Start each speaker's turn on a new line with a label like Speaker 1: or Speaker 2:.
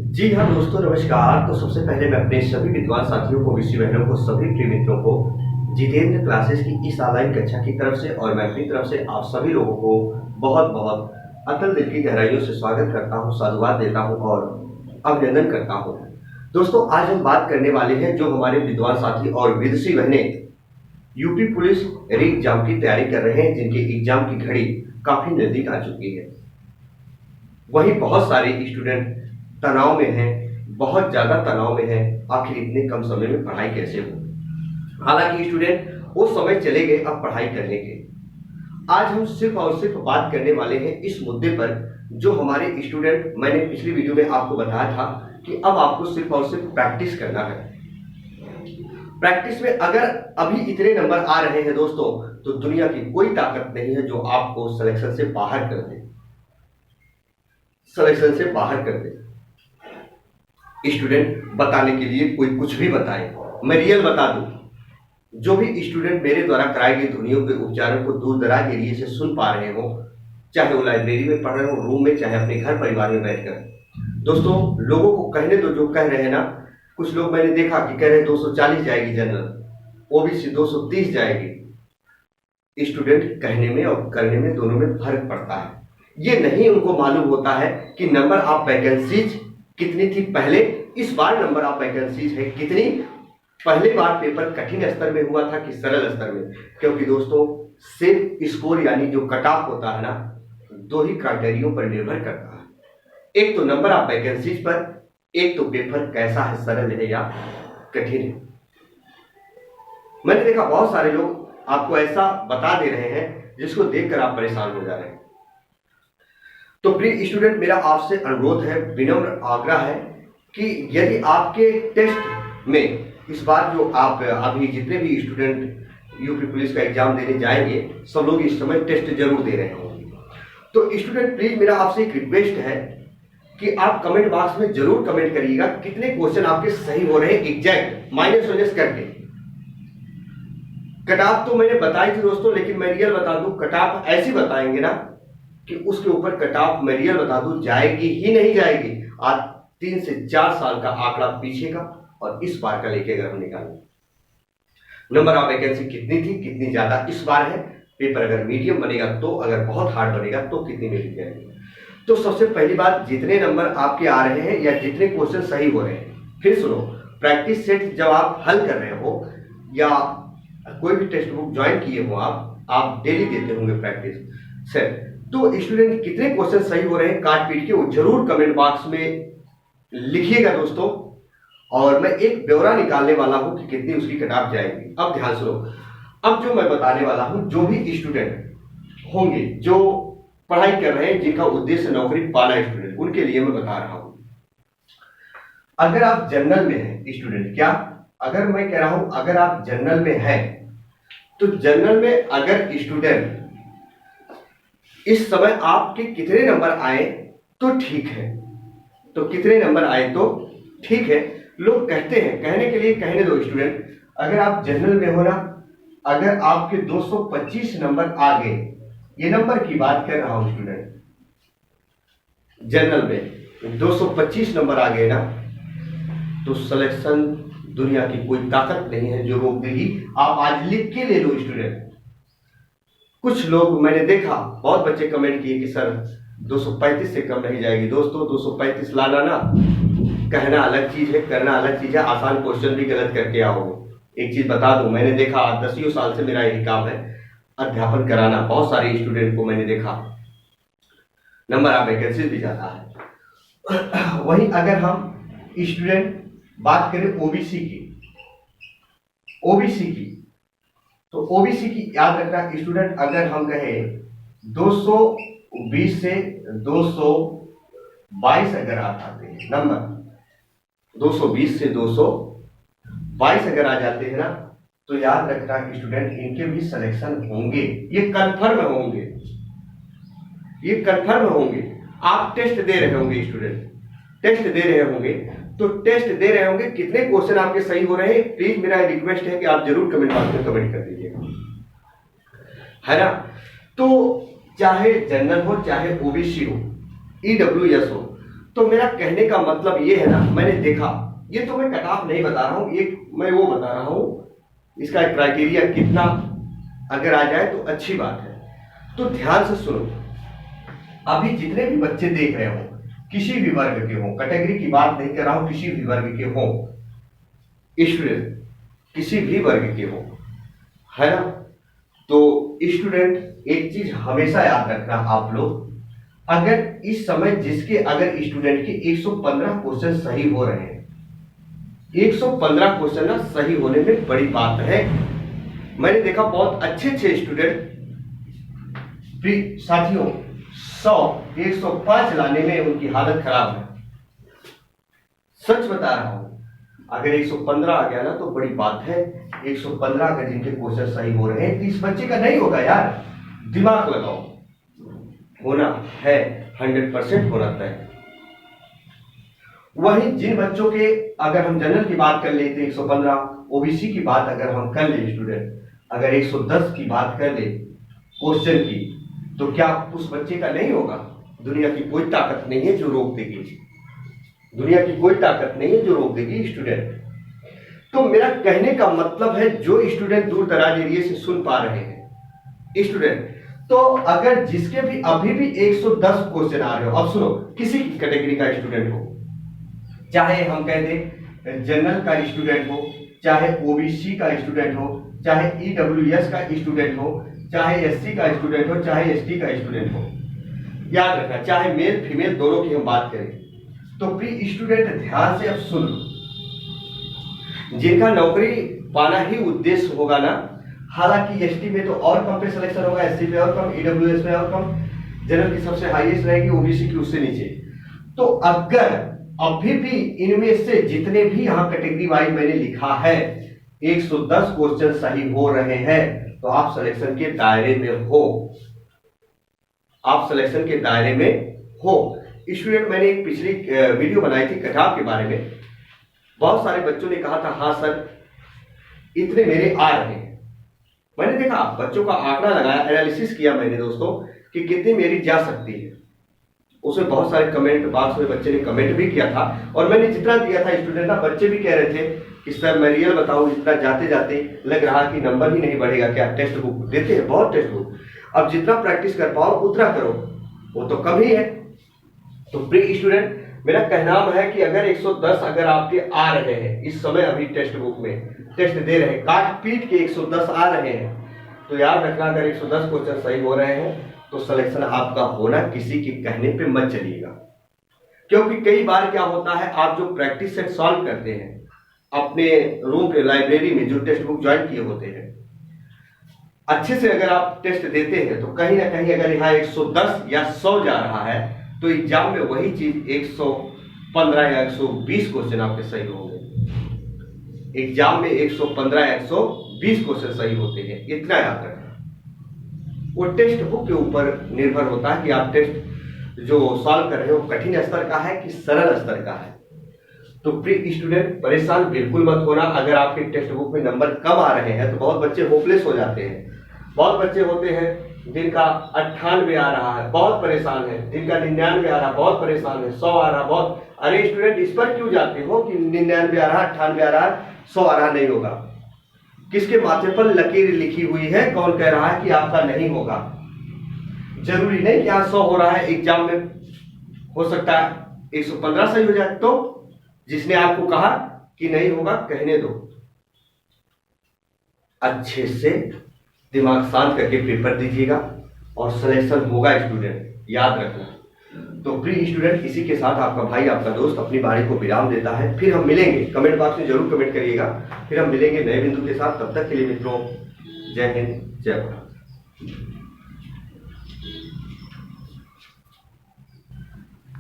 Speaker 1: जी हाँ दोस्तों, नमस्कार। तो सबसे पहले मैं अपने सभी विद्वान साथियों को, विषय बहनों को, सभी प्रिय मित्रों को जितेंद्र क्लासेस की इस ऑनलाइन कक्षा की तरफ से और मैं अपनी तरफ से आप सभी लोगों को बहुत बहुत अतल दिल की गहराइयों से स्वागत करता हूँ, साधुवाद देता हूँ और अभिनंदन करता हूँ। दोस्तों, आज हम बात करने वाले हैं जो हमारे विद्वान साथी और विदुषी बहनें यूपी पुलिस री एग्जाम की तैयारी कर रहे हैं, जिनके एग्जाम की घड़ी काफी नजदीक आ चुकी है। वहीं बहुत सारे स्टूडेंट तनाव में हैं, बहुत ज्यादा तनाव में हैं, आखिर इतने कम समय में पढ़ाई कैसे हो। हालांकि स्टूडेंट वो समय चले गए अब पढ़ाई करने के। आज हम सिर्फ और सिर्फ बात करने वाले हैं इस मुद्दे पर जो हमारे स्टूडेंट, मैंने पिछली वीडियो में आपको बताया था कि अब आपको सिर्फ और सिर्फ प्रैक्टिस करना है। प्रैक्टिस में अगर अभी इतने नंबर आ रहे हैं दोस्तों, तो दुनिया की कोई ताकत नहीं है जो आपको सिलेक्शन से बाहर कर दे, सिलेक्शन से बाहर कर दे। स्टूडेंट बताने के लिए कोई कुछ भी बताए, मैं रियल बता दूं, जो भी स्टूडेंट मेरे द्वारा कराई गई ध्वनियों के उच्चारण को दूर दराज एरिया से सुन पा रहे हो, चाहे वो लाइब्रेरी में पढ़ रहे हो, रूम में, चाहे अपने घर परिवार में बैठकर, दोस्तों लोगों को कहने दो जो कह रहे हैं ना। कुछ लोग मैंने देखा कि कह रहे हैं 240 जाएगी जनरल, ओबीसी 230 जाएगी। स्टूडेंट कहने में और करने में दोनों में फर्क पड़ता है। ये नहीं उनको मालूम होता है कि नंबर ऑफ वैकेंसीज कितनी थी पहले, इस बार नंबर ऑफ वैकेंसीज है कितनी। पहले बार पेपर कठिन स्तर में हुआ था कि सरल स्तर में, क्योंकि दोस्तों सिर्फ स्कोर यानी जो कट ऑफ होता है ना, दो ही क्राइटेरियो पर निर्भर करता है, एक तो नंबर ऑफ वैकेंसीज पर, एक तो पेपर कैसा है, सरल है या कठिन है। मैंने देखा बहुत सारे लोग आपको ऐसा बता दे रहे हैं जिसको देखकर आप परेशान हो जा रहे हैं। तो प्रिय स्टूडेंट, मेरा आपसे अनुरोध है, विनम्र आग्रह है कि यदि आपके टेस्ट में इस बार जो आप अभी जितने भी स्टूडेंट यूपी पुलिस का एग्जाम देने जाएंगे, सब लोग इस समय टेस्ट जरूर दे रहे होंगे। तो स्टूडेंट प्लीज मेरा आपसे एक रिक्वेस्ट है कि आप कमेंट बॉक्स में जरूर कमेंट करिएगा कितने क्वेश्चन आपके सही हो रहे हैं, एग्जैक्ट माइनस माइनस करके। कट ऑफ तो मैंने बताई थी दोस्तों, लेकिन मैं रियल बता दूं, कट ऑफ ऐसी बताएंगे ना कि उसके ऊपर कट ऑफ मैं रियल बता दूं जाएगी ही नहीं जाएगी। आज 3 से 4 साल का आंकड़ा पीछे का और इस बार का लेके अगर हम निकालें, नंबर ऑफ वैकेंसी कितनी थी, कितनी ज्यादा इस बार है, पेपर अगर मीडियम बनेगा तो, अगर बहुत हार्ड बनेगा तो कितनी मिल जाएगी। तो सबसे पहली बात, जितने नंबर आपके आ रहे हैं या जितने क्वेश्चन सही हो रहे हैं, फिर सुनो, प्रैक्टिस सेट जब आप हल कर रहे हो या कोई भी टेक्स्ट बुक ज्वाइन किए हो, आप डेली देते होंगे प्रैक्टिस सेट, तो स्टूडेंट कितने क्वेश्चन सही हो रहे हैं काट पीट के वो जरूर कमेंट बॉक्स में लिखिएगा दोस्तों। और मैं एक ब्यौरा निकालने वाला हूं कि कितनी उसकी कट ऑफ जाएगी। अब ध्यान सुनो, अब जो मैं बताने वाला हूं, जो भी स्टूडेंट होंगे जो पढ़ाई कर रहे हैं, जिनका उद्देश्य नौकरी पाना स्टूडेंट, उनके लिए मैं बता रहा हूं। अगर आप जनरल में हैं स्टूडेंट, क्या अगर मैं कह रहा हूं अगर आप जनरल में हैं, तो जनरल में अगर स्टूडेंट इस समय आपके कितने नंबर आए तो ठीक है, तो कितने नंबर आए तो ठीक है। लोग कहते हैं, कहने के लिए कहने दो स्टूडेंट, अगर आप जनरल में हो ना, अगर आपके 225 नंबर आ गए, ये नंबर की बात कर रहा हूं स्टूडेंट, जनरल में 225 नंबर आ गए ना, तो सिलेक्शन दुनिया की कोई ताकत नहीं है जो रोक देगी। आप आज लिख के ले लो स्टूडेंट। कुछ लोग मैंने देखा, बहुत बच्चे कमेंट किए कि सर 235 से कम नहीं जाएगी। दोस्तों 235 लाना ना, कहना अलग चीज है, करना अलग चीज है। आसान क्वेश्चन भी गलत करके आओगे। एक चीज बता दूं, मैंने देखा 10 साल से मेरा यही काम है, अध्यापन कराना। बहुत सारे स्टूडेंट को मैंने देखा, नंबर ऑफ वैकेंसी भी ज्यादा है। वहीं अगर हम स्टूडेंट बात करें ओबीसी की, तो ओबीसी की याद रखना स्टूडेंट, अगर हम कहें 220 से 222 अगर आ जाते हैं नंबर, 220 से 222 अगर आ जाते हैं ना, तो याद रखना स्टूडेंट इनके भी सिलेक्शन होंगे, ये कंफर्म होंगे, ये कंफर्म होंगे। आप टेस्ट दे रहे होंगे स्टूडेंट, टेस्ट दे रहे होंगे, तो टेस्ट दे रहे होंगे, कितने क्वेश्चन आपके सही हो रहे हैं, प्लीज मेरा रिक्वेस्ट है कि आप जरूर कमेंट बॉक्स में कमेंट कर दीजिएगा, है ना। तो चाहे जनरल हो, चाहे ओबीसी हो, ईडब्ल्यूएस हो, तो मेरा कहने का मतलब ये है ना, मैंने देखा, ये तो मैं कट ऑफ नहीं बता रहा हूँ, एक मैं वो बता रहा हूँ इसका क्राइटेरिया कितना अगर आ जाए तो अच्छी बात है। तो ध्यान से सुनो, अभी जितने भी बच्चे देख रहे हो, किसी भी वर्ग के हो, कैटेगरी की बात नहीं कर रहा हूं, किसी भी वर्ग के हो स्टूडेंट, किसी भी वर्ग के हो, है ना। तो स्टूडेंट एक चीज हमेशा याद रखना आप लोग, अगर इस समय जिसके अगर स्टूडेंट के 115 क्वेश्चन सही हो रहे हैं, 115 क्वेश्चन ना सही होने में बड़ी बात है। मैंने देखा बहुत अच्छे अच्छे स्टूडेंट साथियों 100 105 लाने में उनकी हालत खराब है, सच बता रहा हूं। अगर 115 आ गया ना तो बड़ी बात है। 115 अगर जिनके क्वेश्चन सही हो रहे हैं, 30 बच्चे का नहीं होगा यार, दिमाग लगाओ, होना है 100% होना तय। वही जिन बच्चों के अगर हम जनरल की बात कर ले तो 115, ओबीसी की बात अगर हम कर ले स्टूडेंट, अगर 110 की बात कर ले क्वेश्चन की, तो क्या उस बच्चे का नहीं होगा? दुनिया की कोई ताकत नहीं है जो रोक देगी, दुनिया की कोई ताकत नहीं है जो रोक देगी स्टूडेंट। तो मेरा कहने का मतलब है, जो स्टूडेंट दूर दराज एरिया से सुन पा रहे हैं स्टूडेंट, तो अगर जिसके भी अभी भी 110 क्वेश्चन आ रहे हो, अब सुनो, किसी की कैटेगरी का स्टूडेंट हो, चाहे हम कह दें जनरल का स्टूडेंट हो, चाहे ओबीसी का स्टूडेंट हो, चाहे ईडब्ल्यूएस का स्टूडेंट हो, चाहे एससी का स्टूडेंट हो, चाहे एसटी का स्टूडेंट हो, याद रखना, चाहे मेल फीमेल दोनों की हम बात करें, तो प्री स्टूडेंट ध्यान से अब सुन लो। जिनका नौकरी पाना ही उद्देश्य होगा ना, हालांकि एसटी में तो और कम पे सिलेक्शन होगा, एससी पे और कम, ईडब्ल्यूएस में और कम, जनरल की सबसे हाईएस्ट रहेगी, ओबीसी की उससे नीचे। तो अगर अभी भी इनमें से जितने भी यहां कैटेगरी वाइज मैंने लिखा है 110 क्वेश्चन सही हो रहे हैं, तो आप सिलेक्शन के दायरे में हो, आप सिलेक्शन के दायरे में हो स्टूडेंट। मैंने एक पिछली वीडियो बनाई थी कटाव के बारे में, बहुत सारे बच्चों ने कहा था हाँ सर इतने मेरे आ रहे हैं। मैंने देखा बच्चों का आंकड़ा लगाया, एनालिसिस किया मैंने दोस्तों कि कितनी मेरी जा सकती है। उसमें बहुत सारे कमेंट बॉक्स में बच्चे ने कमेंट भी किया था, और मैंने जितना दिया था स्टूडेंट ना, बच्चे भी कह रहे थे कि सर मैं रियल बताऊं, इतना जाते जाते लग रहा कि नंबर ही नहीं बढ़ेगा। क्या टेस्ट बुक देते हैं, बहुत टेस्ट बुक, अब जितना प्रैक्टिस कर पाओ उतना करो, वो तो कम ही है। तो प्री स्टूडेंट मेरा कहना है कि अगर 110 अगर आपके आ रहे हैं इस समय, अभी टेस्ट बुक में टेस्ट दे रहे हैं, काट पीट के 110 आ रहे हैं, तो याद रखना अगर 110 क्वेश्चन सही हो रहे हैं तो सिलेक्शन आपका होना, किसी के कहने पे मत चलिएगा। क्योंकि कई बार क्या होता है, आप जो प्रैक्टिस सेट सॉल्व करते हैं अपने रूम पे लाइब्रेरी में, जो टेक्स्ट बुक ज्वाइन किए होते हैं, अच्छे से अगर आप टेस्ट देते हैं, तो कहीं ना कहीं अगर यहाँ 110 या 100 जा रहा है, तो एग्जाम में वही चीज 115 या 120 क्वेश्चन आपके सही होंगे। एग्जाम में 115 या 120 क्वेश्चन सही होते हैं, इतना याद रखना। वो टेक्स्ट बुक के ऊपर निर्भर होता है कि आप टेस्ट जो सॉल्व कर रहे हो कठिन स्तर का है कि सरल स्तर का है। तो प्री स्टूडेंट परेशान बिल्कुल मत होना। अगर आपके टेक्स्ट बुक में नंबर कम आ रहे हैं तो बहुत बच्चे होपलेस हो जाते हैं। बहुत बच्चे होते हैं जिनका 98 आ रहा है, बहुत परेशान है, जिनका 99 आ रहा है, बहुत परेशान है, 100 आ रहा, बहुत। अरे स्टूडेंट इस पर क्यों जाते हो कि 99 आ रहा, 98 आ रहा, 100 आ रहा, नहीं होगा। किसके माथे पर लकीर लिखी हुई है? कौन कह रहा है कि आपका नहीं होगा? जरूरी नहीं कि आज 100 हो रहा है, एग्जाम में हो सकता है 115 सही हो जाए। तो जिसने आपको कहा कि नहीं होगा, कहने दो। अच्छे से दिमाग शांत करके पेपर दीजिएगा और सिलेक्शन होगा स्टूडेंट, याद रखना। तो प्री स्टूडेंट इसी के साथ आपका भाई, आपका दोस्त अपनी बारी को विराम देता है। फिर हम मिलेंगे, कमेंट बॉक्स में जरूर कमेंट करिएगा। फिर हम मिलेंगे नए बिंदु के साथ। तब तक के लिए मित्रों, जय हिंद, जय भारत।